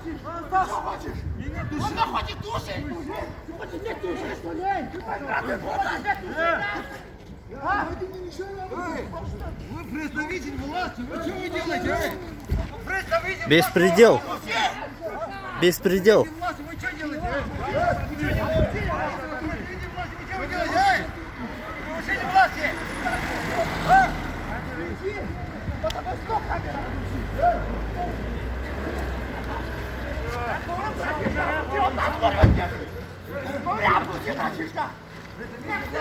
Он хочет душить! Хочет не душить, что ли? Вы представитель власти, вы что вы делаете? Беспредел. Беспредел. Вы что делаете? Вы делаете? Повышение власти!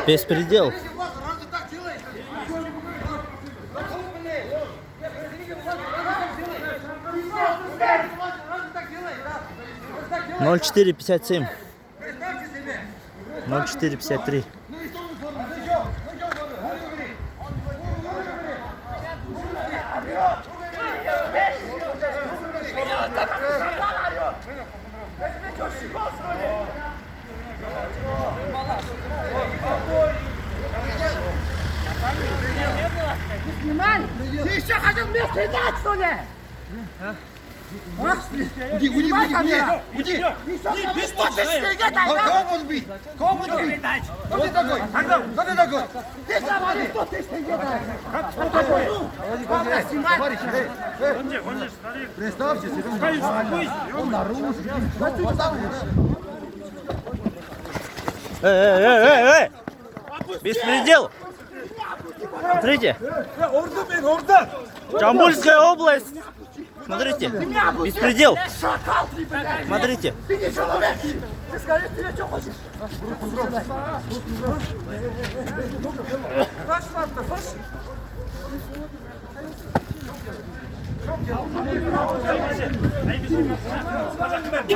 Беспредел. Ноль 4,57. 0,4,53. Ты еще хотел мне стрелять, что ли? Уйди! Ты что, ты стрелять? Кого буду бить? Кого буду бить? Кто ты такой? Кто ты такой? Ты говори, кто ты стрелять? Кто такой? Представьте себе. Он наружу. Эй! Беспредел! Смотрите. Джамбульская область. Смотрите. Беспредел. Смотрите. Ты не человек. Ты скажи, ты что хочешь?